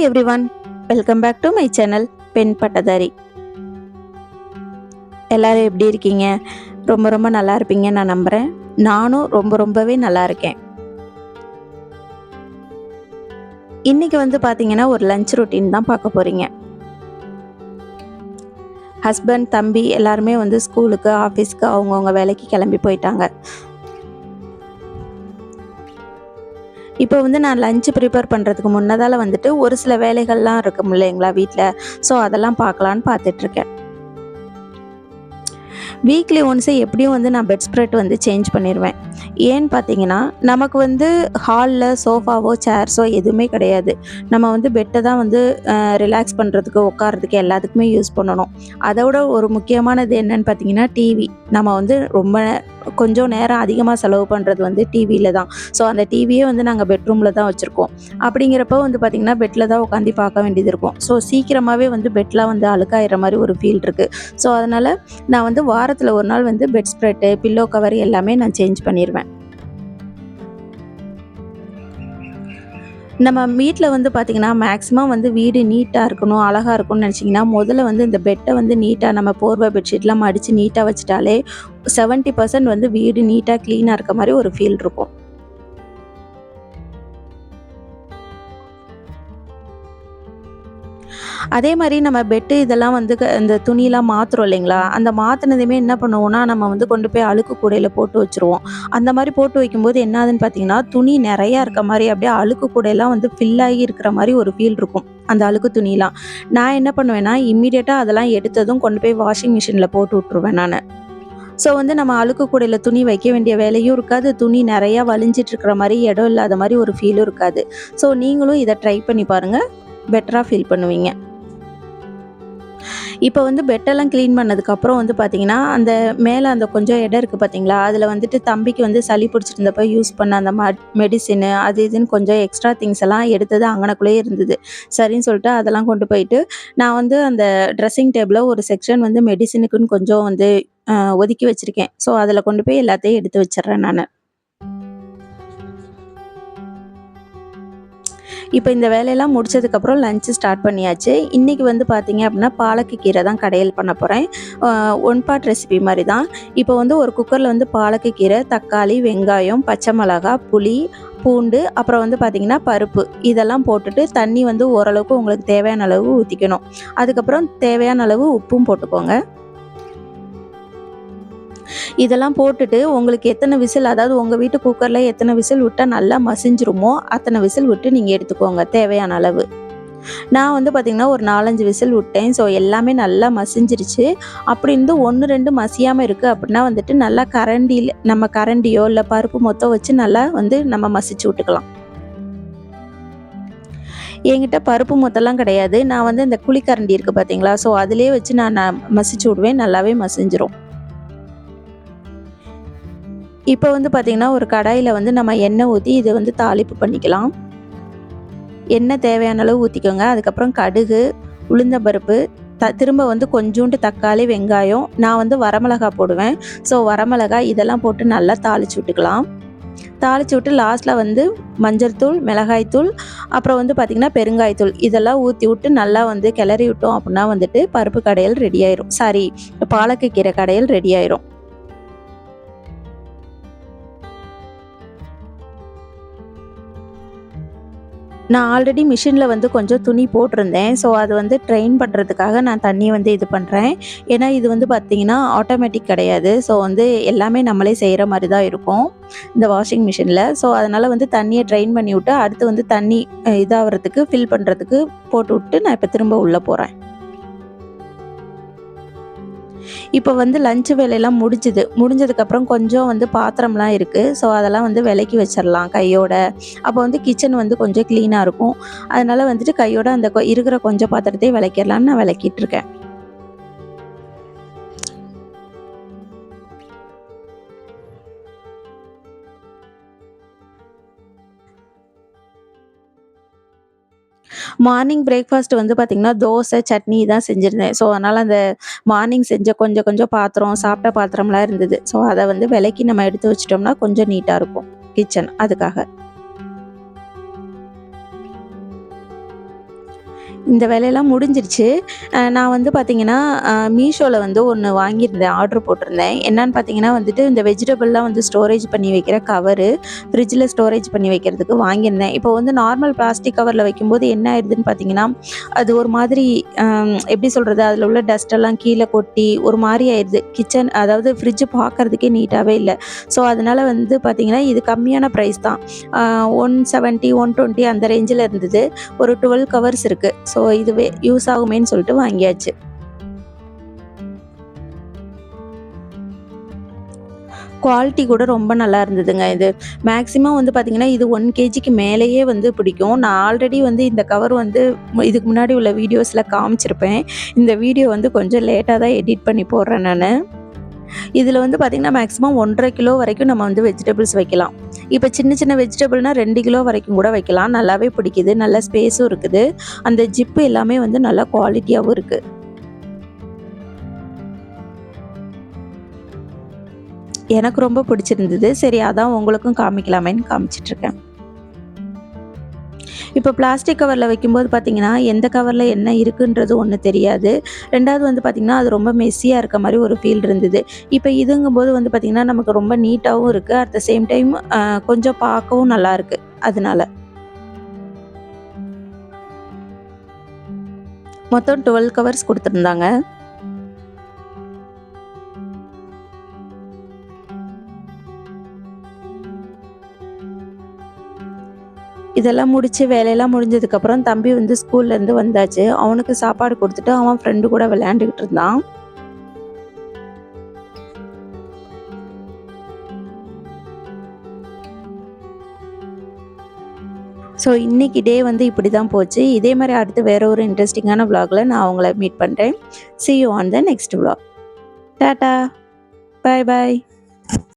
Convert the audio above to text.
Everyone, welcome back to my channel பெண் பட்டதாரி. எல்லாரும் எப்படி இருக்கீங்க? ரொம்ப ரொம்ப நல்லா இருப்பீங்கன்னு நான் நம்புகிறேன். நானும் ரொம்பவே நல்லா இருக்கேன். இன்னைக்கு பார்த்தீங்கன்னா ஒரு லஞ்ச் ரொட்டீன் தான் பார்க்க போகிறீங்க. ஹஸ்பண்ட், தம்பி எல்லாருமே ஸ்கூலுக்கு, ஆஃபீஸ்க்கு அவங்கவுங்க வேலைக்கு கிளம்பி போயிட்டாங்க. இப்போ நான் லஞ்ச் ப்ரிப்பேர் பண்ணுறதுக்கு முன்னதால் ஒரு சில வேலைகள்லாம் இருக்கும் இல்லைங்களா வீட்டில். ஸோ அதெல்லாம் பார்க்கலான்னு பார்த்துட்ருக்கேன். வீக்லி ஒன்ஸு எப்படியும் நான் பெட் ஸ்ப்ரெட் சேஞ்ச் பண்ணிடுவேன். ஏன்னு பார்த்தீங்கன்னா, நமக்கு ஹாலில் சோஃபாவோ சேர்ஸோ எதுவுமே கிடையாது. நம்ம பெட்டை தான் ரிலாக்ஸ் பண்ணுறதுக்கு, உட்காரதுக்கு எல்லாத்துக்குமே யூஸ் பண்ணணும். அதோட ஒரு முக்கியமானது என்னன்னு பார்த்தீங்கன்னா டிவி. நம்ம ரொம்ப கொஞ்சம் நேரம் அதிகமாக செலவு பண்ணுறது டிவியில் தான். ஸோ அந்த டிவியே நாங்கள் பெட்ரூமில் தான் வச்சுருக்கோம். அப்படிங்கிறப்போ பார்த்திங்கன்னா பெட்டில் தான் உட்காந்து பார்க்க வேண்டியது இருக்கும். ஸோ சீக்கிரமாகவே பெட்லாம் அழுக்காயிற மாதிரி ஒரு ஃபீல் இருக்குது. ஸோ அதனால் நான் வாரத்தில் ஒரு நாள் பெட் ஸ்ப்ரெட்டு, பில்லோ கவர் எல்லாமே நான் சேஞ்ச் பண்ணிடுவேன். நம்ம வீட்டில் பார்த்திங்கன்னா மேக்ஸிமம் வீடு நீட்டாக இருக்கணும், அழகாக இருக்கும்னு நினச்சிங்கன்னா முதல்ல இந்த பெட்டை நீட்டாக நம்ம போர்வை பெட்ஷீட்லாம் மடித்து நீட்டாக வச்சுட்டாலே 70% வீடு நீட்டாக க்ளீனாக இருக்க மாதிரி ஒரு ஃபீல் இருக்கும். அதே மாதிரி நம்ம பெட்டு இதெல்லாம் இந்த துணியெலாம் மாற்றுறோம் இல்லைங்களா, அந்த மாற்றினதுமே என்ன பண்ணுவோம்னா நம்ம கொண்டு போய் அழுக்கு கூடையில் போட்டு வச்சுருவோம். அந்த மாதிரி போட்டு வைக்கும்போது என்ன ஆகுதுன்னு பார்த்தீங்கன்னா, துணி நிறையா இருக்க மாதிரி அப்படியே அழுக்கு கூடையெல்லாம் ஃபில் ஆகி இருக்கிற மாதிரி ஒரு ஃபீல் இருக்கும் அந்த அழுக்கு துணியெலாம். நான் என்ன பண்ணுவேன்னா இம்மீடியட்டாக அதெல்லாம் எடுத்ததும் கொண்டு போய் வாஷிங் மிஷினில் போட்டு விட்ருவேன் நான். ஸோ நம்ம அழுக்கு கூடையில் துணி வைக்க வேண்டிய வேலையும் இருக்காது, துணி நிறையா வலிஞ்சிட்டு இருக்கிற மாதிரி இடம் இல்லாத மாதிரி ஒரு ஃபீலும் இருக்காது. ஸோ நீங்களும் இதை ட்ரை பண்ணி பாருங்கள், பெட்டராக ஃபீல் பண்ணுவீங்க. இப்போ பெட்டெல்லாம் க்ளீன் பண்ணதுக்கப்புறம் பார்த்தீங்கன்னா, அந்த மேலே அந்த கொஞ்சம் இடம் இருக்குது பார்த்தீங்களா, அதில் தம்பிக்கு சளி பிடிச்சிருந்தப்போ யூஸ் பண்ண அந்த மெடிசினு அது இதுன்னு கொஞ்சம் எக்ஸ்ட்ரா திங்ஸ் எல்லாம் எடுத்தது அங்கனக்குள்ளேயே இருந்தது. சரின்னு சொல்லிட்டு அதெல்லாம் கொண்டு போயிட்டு நான் அந்த ட்ரெஸ்ஸிங் டேபிளில் ஒரு செக்ஷன் மெடிசினுக்குன்னு கொஞ்சம் ஒதுக்கி வச்சுருக்கேன். ஸோ அதில் கொண்டு போய் எல்லாத்தையும் எடுத்து வச்சிடுறேன் நான். இப்போ இந்த வேலையெல்லாம் முடிச்சதுக்கப்புறம் லஞ்சு ஸ்டார்ட் பண்ணியாச்சு. இன்றைக்கி பார்த்தீங்க அப்படின்னா பாலக்கு தான் கடையல் பண்ண போகிறேன். ஒன் பார்ட் ரெசிபி மாதிரி தான். இப்போ ஒரு குக்கரில் பாலக்கு கீரை, தக்காளி, வெங்காயம், பச்சை மிளகா, புளி, பூண்டு, அப்புறம் பார்த்தீங்கன்னா பருப்பு இதெல்லாம் போட்டுட்டு தண்ணி ஓரளவுக்கு உங்களுக்கு தேவையான அளவு ஊற்றிக்கணும். அதுக்கப்புறம் தேவையான அளவு உப்பும் போட்டுக்கோங்க. இதெல்லாம் போட்டுட்டு உங்களுக்கு எத்தனை விசில், அதாவது உங்கள் வீட்டு குக்கரில் எத்தனை விசில் விட்டால் நல்லா மசிஞ்சிருமோ அத்தனை விசில் விட்டு நீங்கள் எடுத்துக்கோங்க தேவையான அளவு. நான் பார்த்திங்கன்னா ஒரு 4-5 விசில் விட்டேன். ஸோ எல்லாமே நல்லா மசிஞ்சிருச்சு. அப்படி இருந்து 1-2 மசியாமல் இருக்குது அப்படின்னா நல்லா கரண்டியில் நம்ம கரண்டியோ இல்லை பருப்பு மொத்தம் வச்சு நல்லா நம்ம மசிச்சு விட்டுக்கலாம். என்கிட்ட பருப்பு மொத்தம்லாம் கிடையாது. நான் இந்த குழிக்கரண்டி இருக்குது பார்த்தீங்களா, ஸோ அதிலே வச்சு நான் மசிச்சு விடுவேன், நல்லாவே மசிஞ்சிரும். இப்போ பார்த்தீங்கன்னா ஒரு கடாயில் நம்ம எண்ணெய் ஊற்றி இதை தாளிப்பு பண்ணிக்கலாம். எண்ணெய் தேவையான அளவு ஊற்றிக்கோங்க. அதுக்கப்புறம் கடுகு, உளுந்தம்பருப்பு, திரும்ப கொஞ்சோண்டு தக்காளி, வெங்காயம், நான் வரமிளகாய் போடுவேன். ஸோ வரமிளகாய் இதெல்லாம் போட்டு நல்லா தாளித்து விட்டுக்கலாம். தாளித்து விட்டு லாஸ்ட்டில் மஞ்சள் தூள், மிளகாய்த்தூள், அப்புறம் பார்த்திங்கன்னா பெருங்காயத்தூள் இதெல்லாம் ஊற்றி விட்டு நல்லா கிளறி விட்டோம் அப்படின்னா பருப்பு கடையல் ரெடி ஆயிரும். பாலக்கு கீரை கடையல் ரெடி ஆயிரும். நான் ஆல்ரெடி மிஷினில் கொஞ்சம் துணி போட்டிருந்தேன். ஸோ அது ட்ரெயின் பண்ணுறதுக்காக நான் தண்ணி இது பண்ணுறேன். ஏன்னா இது பார்த்திங்கன்னா ஆட்டோமேட்டிக் கிடையாது. ஸோ எல்லாமே நம்மளே செய்கிற மாதிரி தான் இருக்கும் இந்த வாஷிங் மிஷினில். ஸோ அதனால் தண்ணியை ட்ரெயின் பண்ணி விட்டு அடுத்து தண்ணி இதாகிறதுக்கு ஃபில் பண்ணுறதுக்கு போட்டு விட்டு நான் இப்போ திரும்ப உள்ளே போகிறேன். இப்போ லஞ்ச் வேலையெல்லாம் முடிஞ்சதுக்கப்புறம் கொஞ்சம் பாத்திரம்லாம் இருக்குது. ஸோ அதெல்லாம் விலக்கி வச்சிடலாம் கையோட. அப்போ கிச்சன் கொஞ்சம் க்ளீனாக இருக்கும். அதனால் கையோட அந்த இருக்கிற கொஞ்சம் பாத்திரத்தையும் விளக்கிடலான்னு நான் விளக்கிட்டு இருக்கேன். மார்னிங் பிரேக்ஃபாஸ்ட் பார்த்திங்கன்னா தோசை, சட்னி தான் செஞ்சுருந்தேன். ஸோ அதனால் அந்த மார்னிங் செஞ்ச கொஞ்சம் கொஞ்சம் பாத்திரம், சாப்பிட்ட பாத்திரம்லாம் இருந்தது. ஸோ அதை விலக்கி நம்ம எடுத்து வச்சிட்டோம்னா கொஞ்சம் நீட்டாக இருக்கும் கிச்சன். அதுக்காக இந்த வேலையெல்லாம் முடிஞ்சிருச்சு. நான் வந்து பார்த்தீங்கன்னா, மீஷோல வந்து ஒண்ணு வாங்கியிருந்தேன். ஆர்டர் போட்டிருந்தேன். என்னான்னு பார்த்தீங்கன்னா வந்துட்டு, இந்த வெஜிடபிள்லாம் வந்து ஸ்டோரேஜ் பண்ணி வைக்கிற கவரு, ஃப்ரிட்ஜில ஸ்டோரேஜ் பண்ணி வைக்கிறதுக்கு வாங்கியிருந்தேன். இப்போ வந்து நார்மல் பிளாஸ்டிக் கவர்ல வைக்கும்போது என்ன ஆயிடுதுன்னு பார்த்தீங்கன்னா, அது ஒரு மாதிரி எப்படி சொல்றது? அதில உள்ள டஸ்ட் எல்லாம் கீழ கொட்டி, ஒரு மாரி ஆயிருது. கிச்சன் அதாவது ஃப்ரிட்ஜ் பார்க்கறதுக்கே நீட்டாவே இல்ல. ஸோ, அதனால வந்து பார்த்தீங்கன்னா, இது கம்மியான பிரைஸ் தான். 170, 120 அந்த ரேஞ்சில இருந்தது. ஒரு 12 கவர்ஸ் இருக்கு. ஸோ இதுவே யூஸ் ஆகுமேன்னு சொல்லிட்டு வாங்கியாச்சு. குவாலிட்டி கூட ரொம்ப நல்லா இருந்ததுங்க இது. மேக்ஸிமம் வந்து பார்த்தீங்கன்னா, இது 1 கேஜிக்கு மேலேயே வந்து பிடிக்கும். நான் ஆல்ரெடி வந்து இந்த கவர் வந்து இதுக்கு முன்னாடி உள்ள வீடியோஸ்ல காமிச்சிருப்பேன். இந்த வீடியோ வந்து கொஞ்சம் லேட்டா தான் எடிட் பண்ணி போடுறேன் நானு. இதில வந்து பார்த்தீங்கன்னா, மேக்ஸிமம் 1 1/2 கிலோ வரைக்கும் நம்ம வந்து வெஜிடபிள்ஸ் வைக்கலாம். இப்ப சின்ன சின்ன வெஜிடபிள்னா 2 கிலோ வரைக்கும் கூட வைக்கலாம். நல்லாவே பிடிக்குது. நல்ல ஸ்பேஸும் இருக்குது. அந்த ஜிப் எல்லாமே வந்து நல்லா குவாலிட்டியாவும் இருக்கு. எனக்கு ரொம்ப பிடிச்சிருந்தது. சரி அதான் உங்களுக்கும் காமிக்கலாமேன்னு காமிச்சிட்டுருக்கேன். இப்போ பிளாஸ்டிக் கவர்ல வைக்கும்போது பார்த்தீங்கன்னா, எந்த கவர்ல என்ன இருக்குன்றது ஒண்ணு தெரியாது. 2வது வந்து பார்த்தீங்கன்னா, அது ரொம்ப மெஸ்ஸியா இருக்க மாரி ஒரு ஃபீல் இருந்தது. இப்ப இதுங்கும்போது வந்து பார்த்தீங்கன்னா, நமக்கு ரொம்ப நீட்டாவும் இருக்கு. அட் த சேம் டைம் கொஞ்சம் பார்க்கவும் நல்லாருக்கு. அதனால. மொத்தம் 12 கவர்ஸ் குடுத்துருந்தாங்க. இதெல்லாம் முடிச்சு வேலையெல்லாம் முடிஞ்சதுக்கப்புறம் தம்பி வந்து ஸ்கூல்லேருந்து வந்தாச்சு. அவனுக்கு சாப்பாடு குடுத்துட்டு அவன் ஃப்ரெண்டு கூட விளையாண்டுக்கிட்டு இருந்தான். ஸோ இன்னைக்கு டே வந்து இப்படி தான் போச்சு. இதே மாரி அடுத்து வேற ஒரு இன்ட்ரஸ்டிங்கான விளாக்ல நான் உங்கள மீட் பண்றேன். See you on the next vlog. Tata. Bye bye.